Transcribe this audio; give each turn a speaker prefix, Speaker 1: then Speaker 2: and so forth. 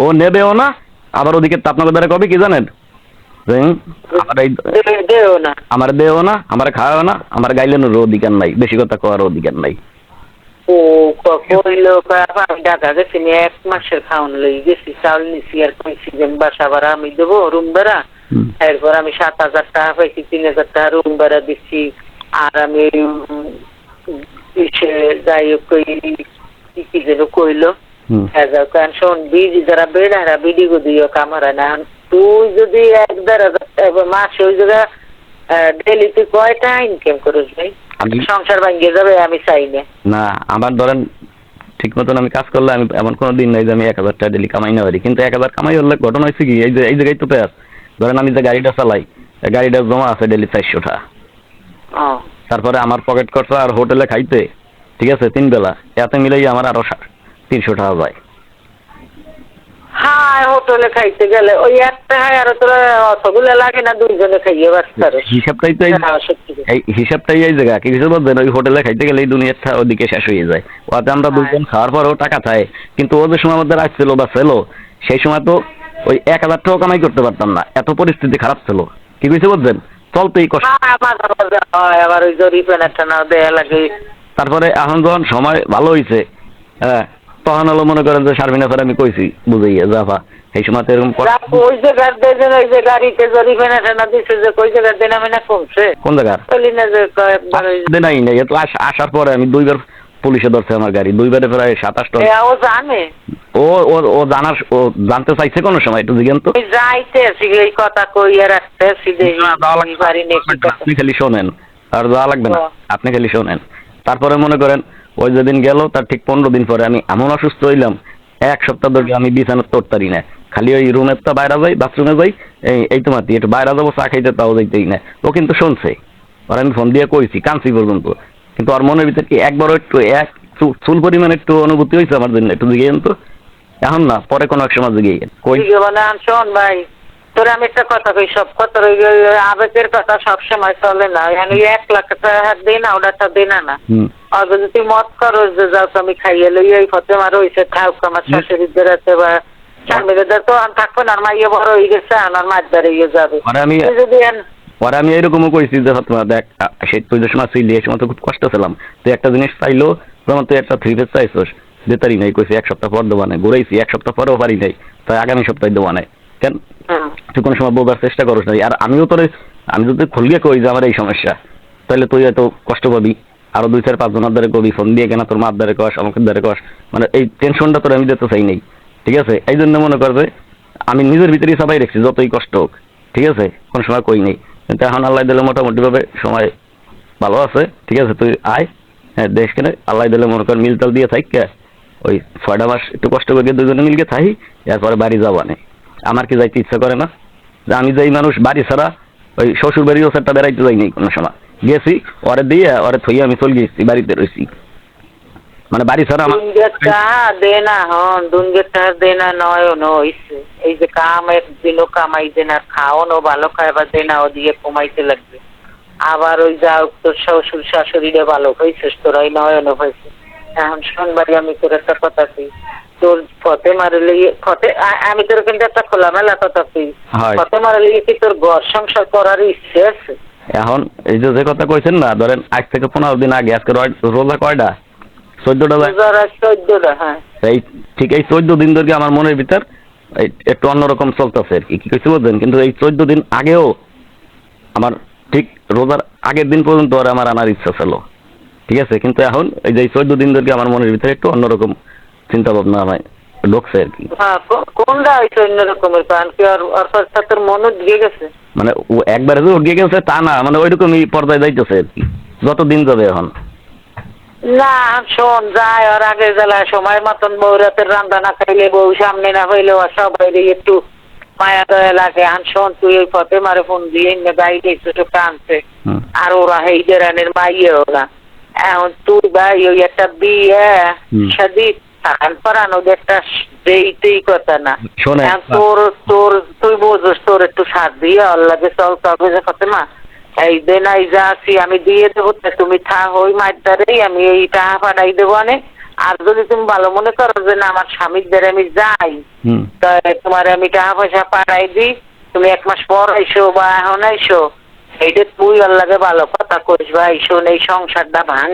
Speaker 1: ও নেবেও না, আবার ওদিকে আপনাকে দ্বারা কবে কি জানেন, আমার দেও না, আমার খাওয়াও না, আমার গাইলেনের অধিকার নাই, বেশি কথা কওয়ার অধিকার নাই।
Speaker 2: ও কইলো আমি ঢাকা গেছি, 1 মাসের খাওয়ান লই গেছি, চাউল নিছি আর কইছি যে বাসা ভাড়া আমি দেবো, রুম ভাড়া। এরপর আমি 7,000 টাকা পাইছি, 3,000 টাকা রুম ভাড়া দিচ্ছি। আর আমি যাই হোক কি যেন কইলো, শোন বিজি যারা বেড়ারা বিডি গো দিও কামারা না, তুই যদি 1,500 মাসে ওই জায়গা ডেলিতে কয়টা ইনকাম করিস ভাই? সংসার ভাঙ্গে যাবে, আমি চাই না।
Speaker 1: না আমার ধরেন ঠিক মতন আমি কাজ করলে, আমি এমন কোনো দিন নাই যে আমি 1,000 টাকা ডেলি কামাই না পারি, কিন্তু 1,000 কামাই হলে ঘটনা হয়েছে কি, এই জায়গায় তো পেয়ার ধরেন আমি যে গাড়িটা চালাই, গাড়িটা জমা আছে ডেলি 400 টাকা। তারপরে আমার পকেট খরচা আর হোটেলে খাইতে, ঠিক আছে 3 বেলা, এতে মিলাই আমার আরো 300 টাকা যায়।
Speaker 2: হ্যাঁ হোটেলে খাইতে গেলে ওই একটা আর তোরা অতগুলো লাগে না, 2 জনে খাইয়ে বাঁচতে।
Speaker 1: হিসাবটাই তো এই হিসাবটাই এই জায়গা কি কিছু বলবেন, ওই হোটেলে খাইতে গেলে এই দুনিয়াটা ওদিকে শেষ হয়ে যায়। ওতে আমরা 2 জন খাওয়ার পরেও টাকা চাই, কিন্তু ও যে সময় আমাদের আসছিল বা ছিল, সেই সময় তো ওই 1,000 টাকা কামাই করতে পারতাম না, এত পরিস্থিতি খারাপ ছিল। কি কিছু বলছেন, চলতেই কষ্ট।
Speaker 2: আবার ওই জরিপেনাটা না দেয়া লাগে।
Speaker 1: তারপরে এখন যখন সময় ভালো হয়েছে, হ্যাঁ তখন হলো মনে করেন যে শারমিনা স্যার আমি কইছি বুঝাইয়া যাবা, এই সময় তো এরকম
Speaker 2: ওই জায়গার দেন, ওই যে গাড়িতে জরিপেনাটা না দিচ্ছে যে কই জায়গার দেন আমি না কমছে,
Speaker 1: কোন জায়গার দেনাই নাই। এত আসার পরে আমি 2বার পুলিশে ধরছে আমার গাড়ি, 2বারে প্রায় 27 টাকা।
Speaker 2: ও জানে,
Speaker 1: ও ও জানার, ও জানতে চাইছে কোন সময়, একটু জিজ্ঞেন তো।
Speaker 2: যাইতে এই কথা কইয়া রাখতেছি,
Speaker 1: আপনি খালি শোনেন, আর যাওয়া লাগবে না, আপনি খালি শোনেন। তারপরে মনে করেন ওই যেদিন গেল, তার ঠিক 15 দিন পরে আমি এমন অসুস্থ হইলাম, 1 সপ্তাহ ধরে আমি বিছানার তোড়তারি না, খালি ওই রুমের তো বাইরে যাই, বাথরুমে যাই, এই তো মাতি একটু বাইরে যাবো চা খাইতে, তাও যাইতেই না। ও কিন্তু শুনছে, আর আমি ফোন দিয়ে কইছি কাঁদছি পর্যন্ত, কিন্তু আর মনের ভিতরে কি একবারও একটু এক চুল পরিমাণ একটু অনুভূতি হয়েছে আমার জন্য, একটু জিগেন তো। এখন না, পরে কোনো এক সময় জিগিয়ে কই
Speaker 2: শোন ভাই, তোর আমি একটা কথা কই, সব কথা আবেগের কথা সবসময় চলে না। 1 লাখ টাকা দিই না, ওটা দিই না। আর যদি তুই মত করো যে যাও আমি খাইয়ে লই, এই ফতে মারো হয়েছে থাক, আমার শাশুড়িদের আছে বা স্বামীদের তো থাকবে না, মাইয়ে বড় হয়ে গেছে, আমার মাছ দাঁড়িয়ে যাবে। যদি
Speaker 1: পরে আমি এরকমও কইছি যে দেখ সে তুই যে সময় ছিলি, এই সময় তো খুব কষ্ট ছিলাম, তুই একটা জিনিস চাইলো, যেমন তুই একটা 3 পিস চাইছোস, যেতারি নাই, কইছি 1 সপ্তাহ পর দেওয়া নাই, ঘুরাইছি 1 সপ্তাহ পরেও পারি নাই, তাই আগামী সপ্তাহে দেওয়া নাই। কেন তুই কোনো সময় বোঝার চেষ্টা করিস নাই? আর আমিও তোর, আমি যদি খুলিয়ে কই যে আমার এই সমস্যা, তাহলে তুই এত কষ্ট পাবি, আরো 2-4-5 জনের দ্বারা কবি, ফোন দিয়ে কেনা তোর মার দ্বারা কস, আমাকে দ্বারা কস, মানে এই টেনশনটা তোর আমি দিতে চাই নাই, ঠিক আছে? এই জন্য মনে করবে আমি নিজের ভিতরেই সবাই রেখেছি, যতই কষ্ট হোক, ঠিক আছে, কোন সময় কই নেই। কিন্তু এখন আল্লাহ দিলে মোটামুটি ভাবে সময় ভালো আছে, ঠিক আছে, তুই আয়, হ্যাঁ দেশ কেনে আল্লাহ দিলে মনে কর মিলতাল দিয়ে থাইকা ওই 6টা মাস একটু কষ্ট করে 2 জনে মিলকে থাকি, এরপরে বাড়ি যাওয়া নেই। আমার কি যাইতে ইচ্ছা করে না? যে আমি যেই মানুষ বাড়ি ছাড়া ওই শ্বশুর বাড়িও সেটা বেড়াইতে যাই নাই কোনো সময়, গেছি ওরে দিয়ে ওরে থইয়া আমি চলে গেছি, বাড়িতে রয়েছি, মানে বাড়ি ছাড়া
Speaker 2: দেনা নয় হইছে। এই যে কাম একদিনও কামাই দেন, আর খাওয়ানো ভালো খাইবার দেনা ও দিয়ে কমাইতে লাগবে। আবার ওই যা তোর শ্বশুর শাশুড়িরে ভালো হয়েছে, তোরাই নয়ন হয়েছে। এখন শোনবারই আমি তোর একটা কথা কই, তোর ফতে মারলে ফতে, আমি তোর কিন্তু একটা খোলামেলা কথা কই, ফতে মারলে কি তোর ঘর সংসার করার ইচ্ছে আছে?
Speaker 1: এখন এই যে কথা কইছেন না, ধরেন আজ থেকে 15 দিন আগে, আজকে রোজা কয়টা?
Speaker 2: 14টা। হ্যাঁ
Speaker 1: এই ঠিক এই 14 দিন ধরে আমার মনের ভিতর একটু অন্যরকম চলতেছে আর কি, কি কিছু বলছেন? কিন্তু এই 14 দিন আগেও আমার ঠিক রোজার আগের দিন পর্যন্ত আর আমার আনার ইচ্ছা ছিল, ঠিক আছে, কিন্তু এখন এই যে 14 দিন ধরে আমার মনের ভিতরে একটু অন্যরকম চিন্তা ভাবনা আমায় ঢুকছে আর কি।
Speaker 2: কোনটা হইছে অন্যরকমের? কারণ কি আর তোর মনে দিয়ে গেছে,
Speaker 1: মানে ও একবারে যে উঠিয়ে গেছে তা না, মানে ওইরকমই পর্যায়ে যাইতেছে আর কি, যত দিন যাবে এখন।
Speaker 2: না শোন, যায় আর আগে জ্বালায় সময় মতন বউ রাতের রান্না না খাইলে, বউ সামনে না হইলেও সবাই একটু মায়া দয়া লাগে। আন শোন, তুই ওই পথে মারে ফোন দিয়ে গাড়ি দেখছো টানছে, আর ওরা এই দেরানের মাইয়ে ওরা। এখন তুই ভাই ওই একটা বিয়ে শাদি পরান, ওদের একটা দেইতেই কথা না। তোর তোর তুই বোঝস, তোর একটু সাথ দিয়ে আল্লাহকে চল, তবে যে কথা না এই দেন, এই যা আছি আমি দিয়ে দেবো, তুমি থা ওই মাইদারেই আমি এই টাকা পাঠাই দেবো। আর যদি তুমি ভালো মনে করো যে না আমার স্বামীর দ্বারা আমি যাই,
Speaker 1: হুম।
Speaker 2: তাহলে তোমার আমি টাকা পয়সা পাঠাই দিই, তুমি 1 মাস পর আইসো বা এখন আইসো, এইটা তুই আর লাগে ভালো কথা কইস ভাই, শোন এই সংসারটা ভাঙ